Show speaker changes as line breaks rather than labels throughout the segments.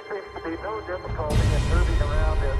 seems to be no difficulty in moving around it.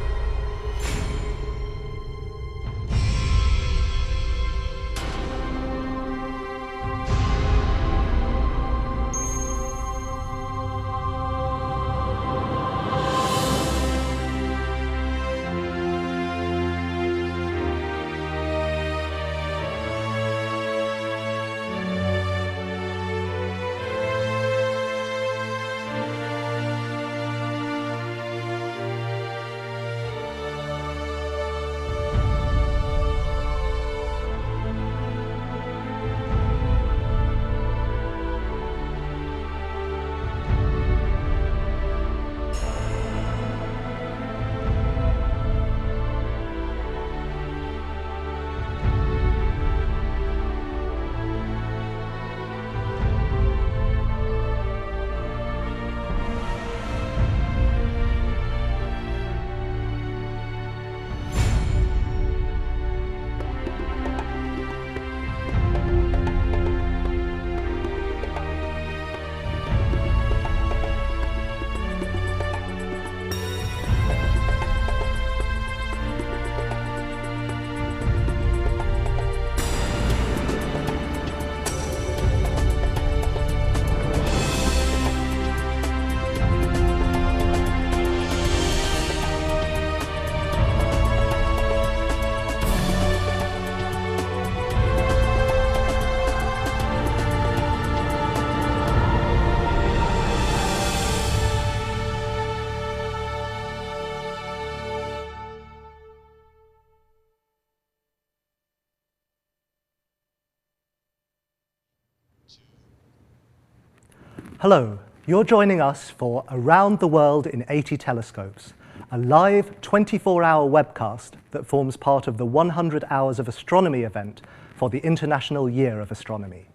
Hello, you're joining us for Around the World in 80 Telescopes, a live 24-hour webcast that forms part of the 100 Hours of Astronomy event for the International Year of Astronomy.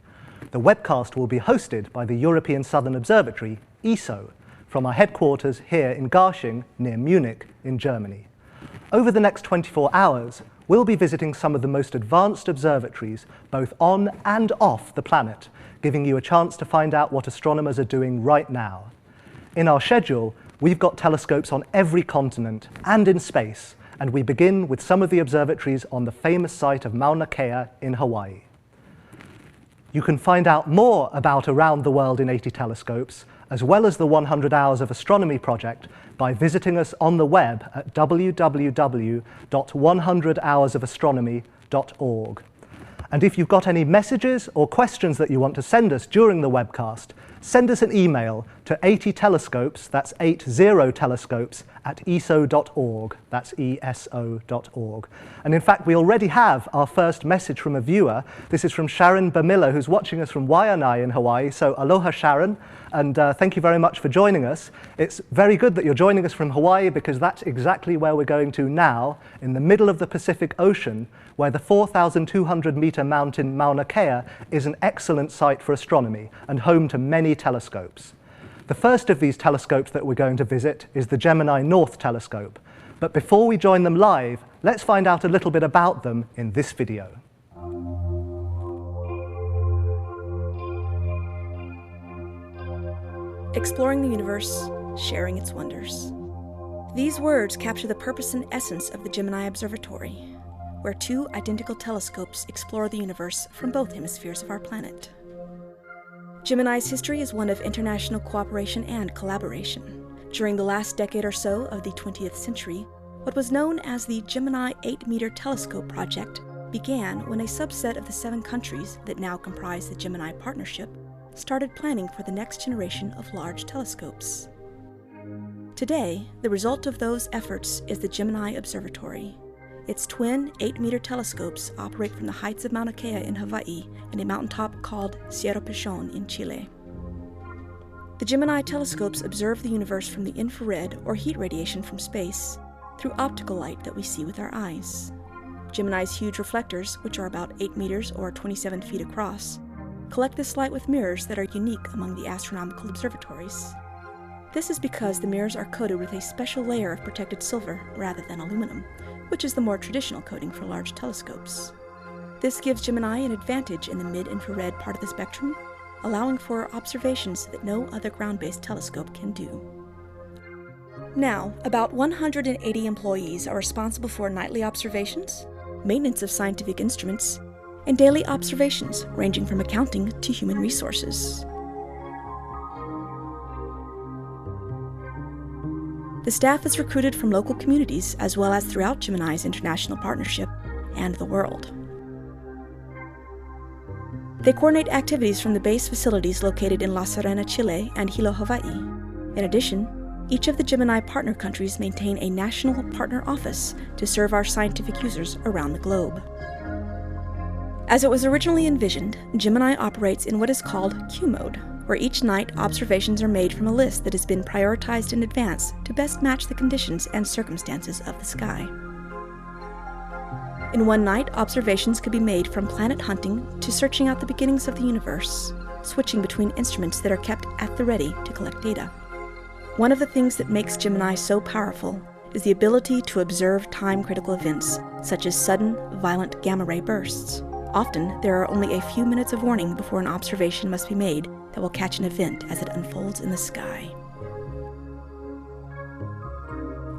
The webcast will be hosted by the European Southern Observatory, ESO, from our headquarters here in Garching, near Munich, in Germany. Over the next 24 hours, we'll be visiting some of the most advanced observatories, both on and off the planet, giving you a chance to find out what astronomers are doing right now. In our schedule, we've got telescopes on every continent and in space, and we begin with some of the observatories on the famous site of Mauna Kea in Hawaii. You can find out more about Around the World in 80 Telescopes, as well as the 100 Hours of Astronomy project, by visiting us on the web at www.100hoursofastronomy.org. And if you've got any messages or questions that you want to send us during the webcast, send us an email to 80telescopes, that's 80 telescopes, at eso.org, that's eso.org. And in fact, we already have our first message from a viewer. This is from Sharon Bamilla, who's watching us from Waianae in Hawaii. So aloha, Sharon, and thank you very much for joining us. It's very good that you're joining us from Hawaii, because that's exactly where we're going to now, in the middle of the Pacific Ocean, where the 4,200-meter mountain Mauna Kea is an excellent site for astronomy and home to many telescopes. The first of these telescopes that we're going to visit is the Gemini North Telescope. But before we join them live, let's find out a little bit about them in this video.
Exploring the universe, sharing its wonders. These words capture the purpose and essence of the Gemini Observatory, where two identical telescopes explore the universe from both hemispheres of our planet. Gemini's history is one of international cooperation and collaboration. During the last decade or so of the 20th century, what was known as the Gemini 8-meter telescope project began when a subset of the 7 countries that now comprise the Gemini Partnership started planning for the next generation of large telescopes. Today, the result of those efforts is the Gemini Observatory. Its twin 8-meter telescopes operate from the heights of Mauna Kea in Hawaii and a mountaintop called Cerro Pachon in Chile. The Gemini telescopes observe the universe from the infrared or heat radiation from space through optical light that we see with our eyes. Gemini's huge reflectors, which are about 8 meters or 27 feet across, collect this light with mirrors that are unique among the astronomical observatories. This is because the mirrors are coated with a special layer of protected silver rather than aluminum, which is the more traditional coating for large telescopes. This gives Gemini an advantage in the mid-infrared part of the spectrum, allowing for observations that no other ground-based telescope can do. Now, about 180 employees are responsible for nightly observations, maintenance of scientific instruments, and daily observations ranging from accounting to human resources. The staff is recruited from local communities as well as throughout Gemini's international partnership and the world. They coordinate activities from the base facilities located in La Serena, Chile and Hilo, Hawaii. In addition, each of the Gemini partner countries maintain a national partner office to serve our scientific users around the globe. As it was originally envisioned, Gemini operates in what is called Q mode, where each night observations are made from a list that has been prioritized in advance to best match the conditions and circumstances of the sky. In one night, observations could be made from planet hunting to searching out the beginnings of the universe, switching between instruments that are kept at the ready to collect data. One of the things that makes Gemini so powerful is the ability to observe time-critical events, such as sudden, violent gamma-ray bursts. Often, there are only a few minutes of warning before an observation must be made that will catch an event as it unfolds in the sky.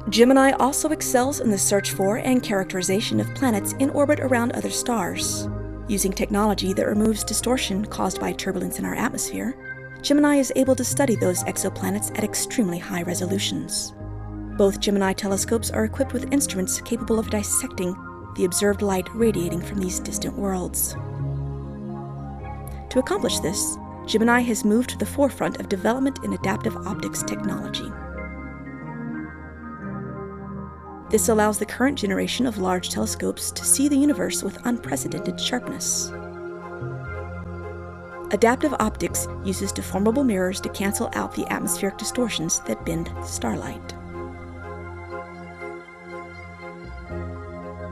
Gemini also excels in the search for and characterization of planets in orbit around other stars. Using technology that removes distortion caused by turbulence in our atmosphere, Gemini is able to study those exoplanets at extremely high resolutions. Both Gemini telescopes are equipped with instruments capable of dissecting the observed light radiating from these distant worlds. To accomplish this, Gemini has moved to the forefront of development in adaptive optics technology. This allows the current generation of large telescopes to see the universe with unprecedented sharpness. Adaptive optics uses deformable mirrors to cancel out the atmospheric distortions that bend starlight.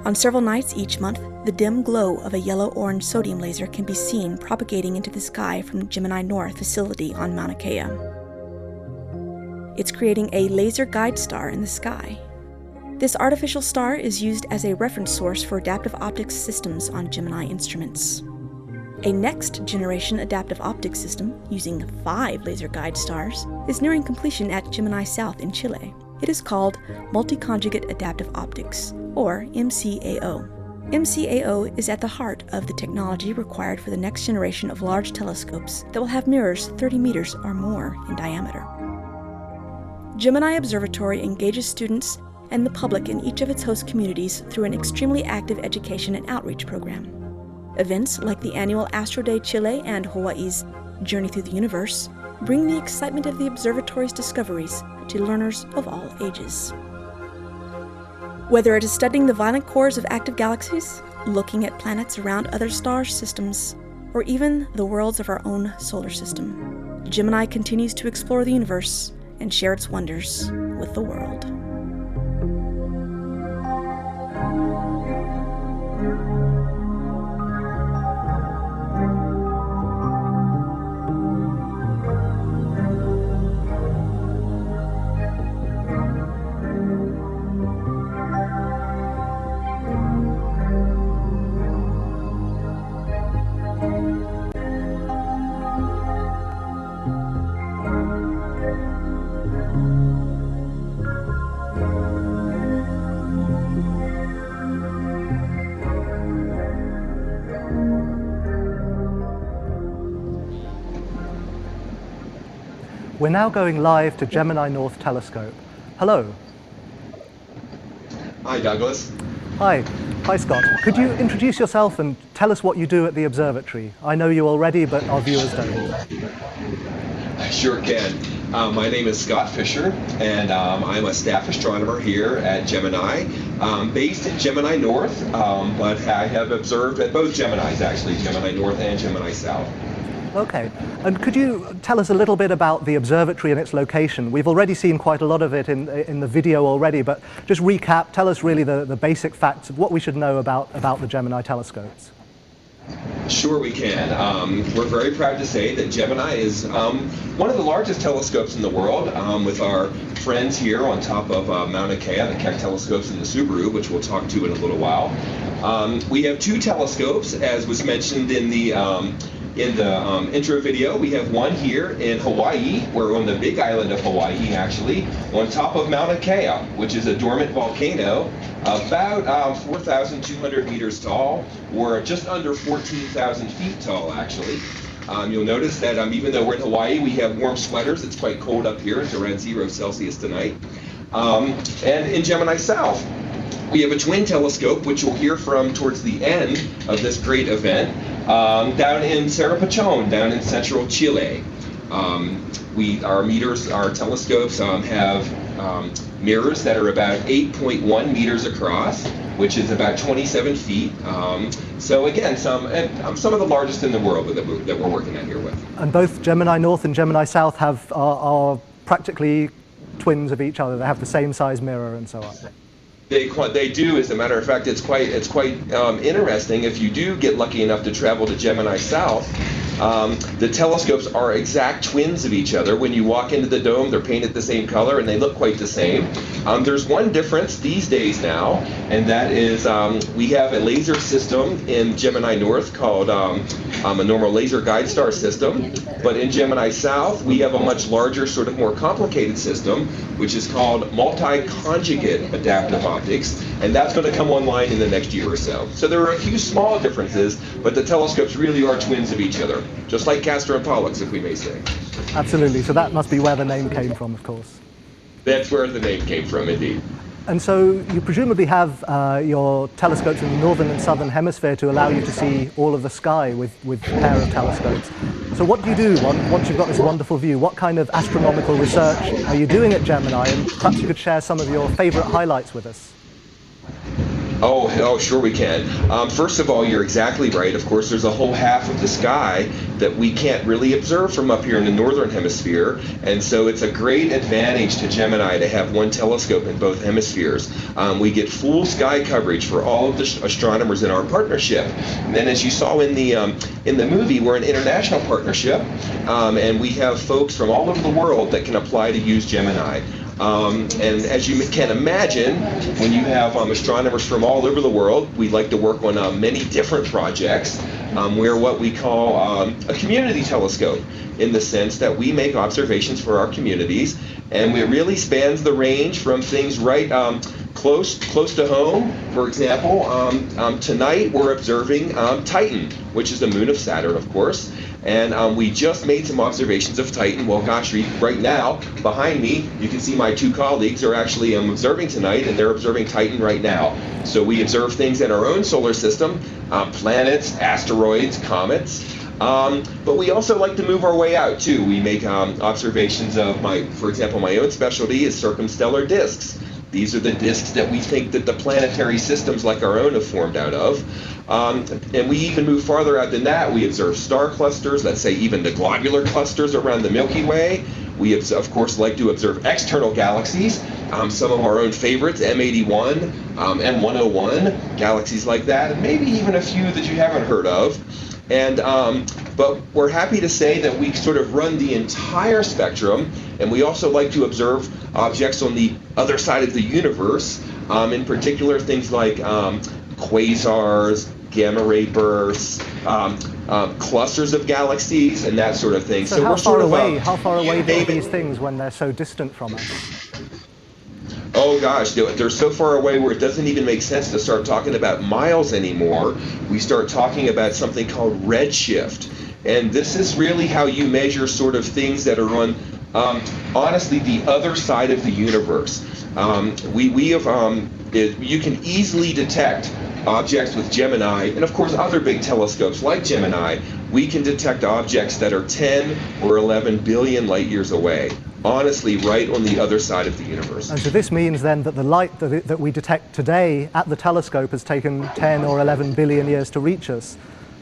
On several nights each month, the dim glow of a yellow-orange sodium laser can be seen propagating into the sky from Gemini North facility on Mauna Kea. It's creating a laser guide star in the sky. This artificial star is used as a reference source for adaptive optics systems on Gemini instruments. A next-generation adaptive optics system, using 5 laser guide stars, is nearing completion at Gemini South in Chile. It is called Multi-Conjugate Adaptive Optics, or MCAO. MCAO is at the heart of the technology required for the next generation of large telescopes that will have mirrors 30 meters or more in diameter. Gemini Observatory engages students and the public in each of its host communities through an extremely active education and outreach program. Events like the annual Astro Day Chile and Hawaii's Journey Through the Universe bring the excitement of the observatory's discoveries to learners of all ages. Whether it is studying the violent cores of active galaxies, looking at planets around other star systems, or even the worlds of our own solar system, Gemini continues to explore the universe and share its wonders with the world.
We're now going live to Gemini North Telescope. Hello.
Hi, Douglas.
Hi. Hi, Scott. Could you introduce yourself and tell us what you do at the observatory? I know you already, but our viewers don't.
I sure can. My name is Scott Fisher, and I'm a staff astronomer here at Gemini, based at Gemini North, but I have observed at both Geminis, actually, Gemini North and Gemini South.
Okay, and could you tell us a little bit about the observatory and its location? We've already seen quite a lot of it in the video already, but just recap, tell us really the basic facts of what we should know about the Gemini telescopes.
Sure we can. We're very proud to say that Gemini is one of the largest telescopes in the world, with our friends here on top of Mauna Kea, the Keck telescopes and the Subaru, which we'll talk to in a little while. We have 2 telescopes, as was mentioned in the in the intro video, we have one here in Hawaii. We're on the big island of Hawaii, actually, on top of Mauna Kea, which is a dormant volcano about 4,200 meters tall, or just under 14,000 feet tall, actually. You'll notice that even though we're in Hawaii, we have warm sweaters. It's quite cold up here. It's around 0 Celsius tonight. And in Gemini South, we have a twin telescope, which you'll hear from towards the end of this great event, down in Cerro Pachon, down in central Chile. Our telescopes have mirrors that are about 8.1 meters across, which is about 27 feet. So again, some of the largest in the world that we're working at here with.
And both Gemini North and Gemini South are practically twins of each other. They have the same size mirror and so on.
They do. As a matter of fact, it's quite interesting. If you do get lucky enough to travel to Gemini South, the telescopes are exact twins of each other. When you walk into the dome, they're painted the same color and they look quite the same. There's one difference these days now, and that is we have a laser system in Gemini North called a normal laser guide star system. But in Gemini South, we have a much larger, sort of more complicated system, which is called multi-conjugate adaptive optics, and that's going to come online in the next year or so. So there are a few small differences, but the telescopes really are twins of each other, just like Castor and Pollux, if we may say.
Absolutely. So that must be where the name came from, of course.
That's where the name came from, indeed.
And so you presumably have your telescopes in the northern and southern hemisphere to allow you to see all of the sky with a pair of telescopes. So what do you do once you've got this wonderful view? What kind of astronomical research are you doing at Gemini? And perhaps you could share some of your favorite highlights with us.
Oh, sure we can. First of all, you're exactly right. Of course, there's a whole half of the sky that we can't really observe from up here in the northern hemisphere, and so it's a great advantage to Gemini to have one telescope in both hemispheres. We get full sky coverage for all of the astronomers in our partnership. And then, as you saw in the movie, we're an international partnership, and we have folks from all over the world that can apply to use Gemini. And as you can imagine, when you have astronomers from all over the world, we like to work on many different projects. We're what we call a community telescope, in the sense that we make observations for our communities, and it really spans the range from things right close to home. For example, tonight we're observing Titan, which is the moon of Saturn, of course. And we just made some observations of Titan. Well, gosh, right now, behind me, you can see my two colleagues are actually observing tonight, and they're observing Titan right now. So we observe things in our own solar system, planets, asteroids, comets. But we also like to move our way out, too. We make observations of, for example, my own specialty is circumstellar disks. These are the disks that we think that the planetary systems like our own have formed out of. And we even move farther out than that. We observe star clusters, let's say even the globular clusters around the Milky Way. We, of course, like to observe external galaxies, some of our own favorites, M81, M101, galaxies like that, and maybe even a few that you haven't heard of. And but we're happy to say that we sort of run the entire spectrum, and we also like to observe objects on the other side of the universe, in particular things like quasars, gamma ray bursts, clusters of galaxies, and that sort of thing.
So how far away are
David,
these things when they're so distant from us?
Oh gosh, they're so far away where it doesn't even make sense to start talking about miles anymore. We start talking about something called redshift. And this is really how you measure sort of things that are on, honestly, the other side of the universe. You can easily detect objects with Gemini, and of course other big telescopes like Gemini. We can detect objects that are 10 or 11 billion light years away. Honestly, right on the other side of the universe.
And so this means then that the light that we detect today at the telescope has taken 10 or 11 billion years to reach us.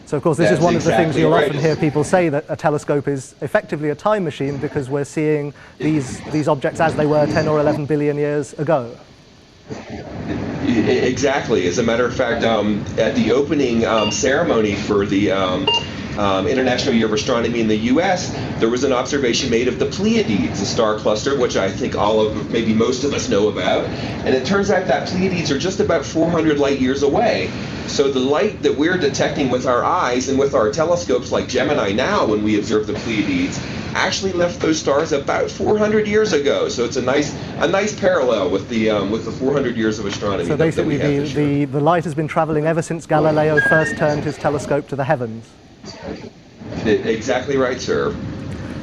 So of course this is one of the things you'll often hear people say, that a telescope is effectively a time machine because we're seeing these objects as they were 10 or 11 billion years ago.
Exactly. As a matter of fact, at the opening ceremony for the International Year of Astronomy in the U.S., there was an observation made of the Pleiades, a star cluster, which I think maybe most of us know about. And it turns out that Pleiades are just about 400 light years away. So the light that we're detecting with our eyes and with our telescopes like Gemini now, when we observe the Pleiades, actually left those stars about 400 years ago. So it's a nice parallel with the 400 years of astronomy.
So basically, the light has been traveling ever since Galileo first turned his telescope to the heavens.
Exactly right, sir.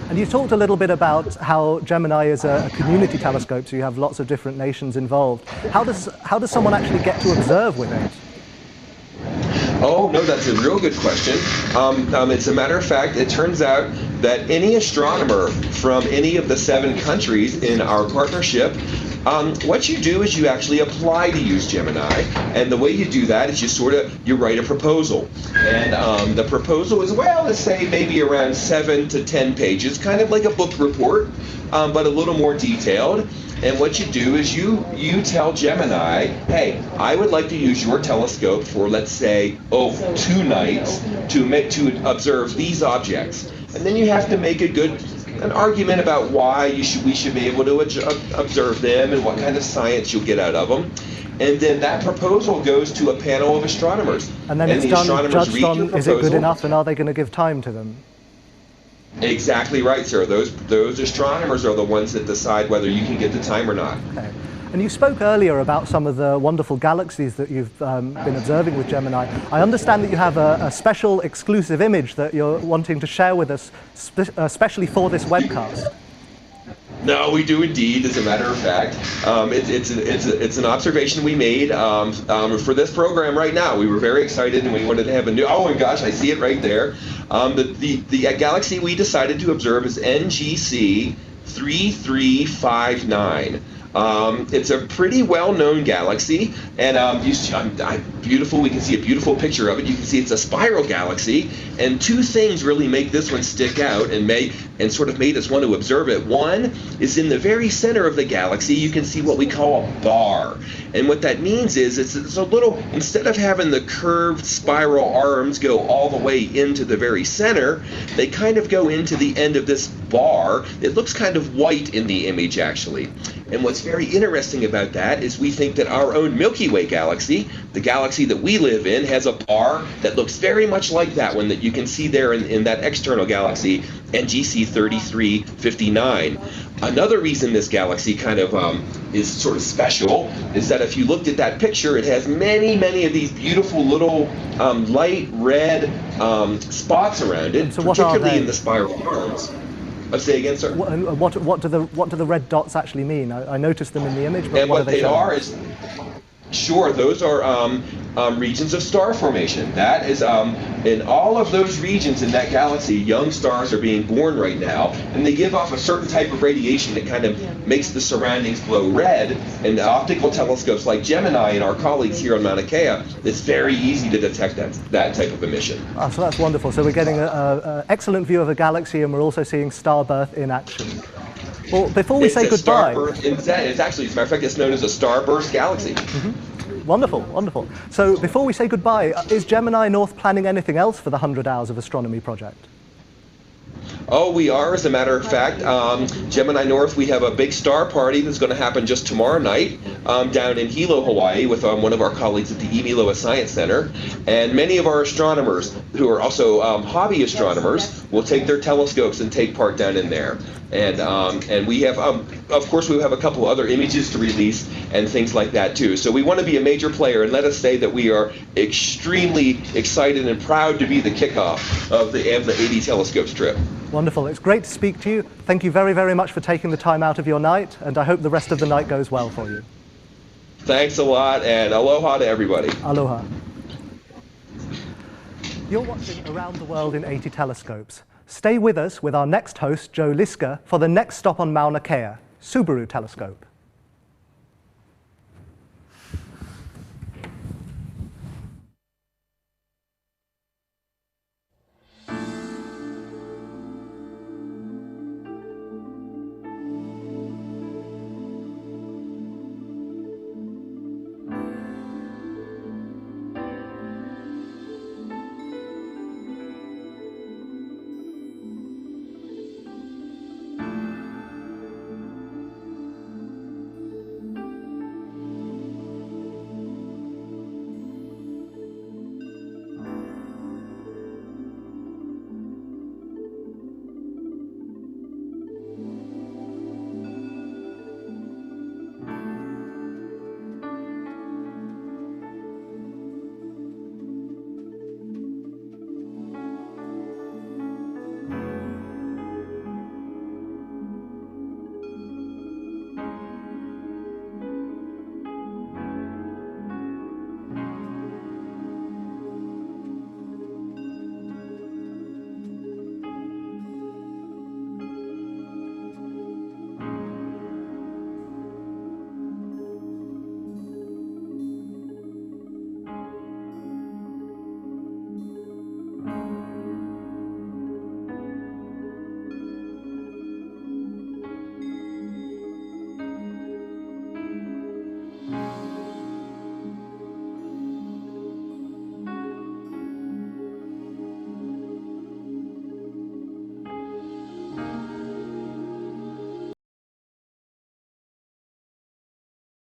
And you talked a little bit about how Gemini is a community telescope, so you have lots of different nations involved. How does someone actually get to observe with it?
Oh, no, that's a real good question. As a matter of fact, it turns out that any astronomer from any of the 7 countries in our partnership, what you do is you actually apply to use Gemini, and the way you do that is you write a proposal. And the proposal is, well, let's say maybe around 7 to 10 pages, kind of like a book report, but a little more detailed. And what you do is you tell Gemini, hey, I would like to use your telescope for, let's say, 2 nights to observe these objects. And then you have to make an argument about why we should be able to observe them and what kind of science you'll get out of them. And then that proposal goes to a panel of astronomers.
And then it's judged on, is it good enough, and are they going to give time to them?
Exactly right, sir. Those astronomers are the ones that decide whether you can get the time or not.
Okay. And you spoke earlier about some of the wonderful galaxies that you've been observing with Gemini. I understand that you have a special exclusive image that you're wanting to share with us, especially for this webcast.
No, we do indeed. As a matter of fact, it's an observation we made for this program right now. We were very excited, and we wanted to have a new. Oh my gosh, I see it right there. The galaxy we decided to observe is NGC 3359. It's a pretty well-known galaxy, and beautiful. We can see a beautiful picture of it. You can see it's a spiral galaxy, and 2 things really make this one stick out and sort of made us want to observe it. One is in the very center of the galaxy, you can see what we call a bar, and what that means is it's a little, instead of having the curved spiral arms go all the way into the very center, they kind of go into the end of this bar. It looks kind of white in the image, actually. And what's very interesting about that is we think that our own Milky Way galaxy, the galaxy that we live in, has a bar that looks very much like that one that you can see there in that external galaxy, NGC 3359. Another reason this galaxy kind of is sort of special is that if you looked at that picture, it has many, many of these beautiful little light red spots around it,
so
particularly in the spiral arms. Say again, sir.
What do the red dots actually mean? I noticed them in the image, but
and
what are they
are is, sure, those are regions of star formation. That is, in all of those regions in that galaxy, young stars are being born right now, and they give off a certain type of radiation that kind of makes the surroundings glow red. And optical telescopes like Gemini and our colleagues here on Mauna Kea, it's very easy to detect that type of emission.
Oh, so that's wonderful. So we're getting an excellent view of a galaxy, and we're also seeing starbirth in action. Well, before we say goodbye...
It's actually, as a matter of fact, it's known as a starburst galaxy.
Mm-hmm. Wonderful, wonderful. So before we say goodbye, is Gemini North planning anything else for the 100 Hours of Astronomy project?
Oh, we are, as a matter of fact. Gemini North, we have a big star party that's going to happen just tomorrow night down in Hilo, Hawaii, with one of our colleagues at the Imiloa Science Center. And many of our astronomers, who are also hobby astronomers, will take their telescopes and take part down in there. And we have, of course, we have a couple other images to release and things like that too. So we want to be a major player, and let us say that we are extremely excited and proud to be the kickoff of the 80 telescopes trip.
Wonderful. It's great to speak to you. Thank you very, very much for taking the time out of your night, and I hope the rest of the night goes well for you.
Thanks a lot, and aloha to everybody.
Aloha. You're watching Around the World in 80 Telescopes. Stay with us with our next host, Joe Liska, for the next stop on Mauna Kea, Subaru Telescope.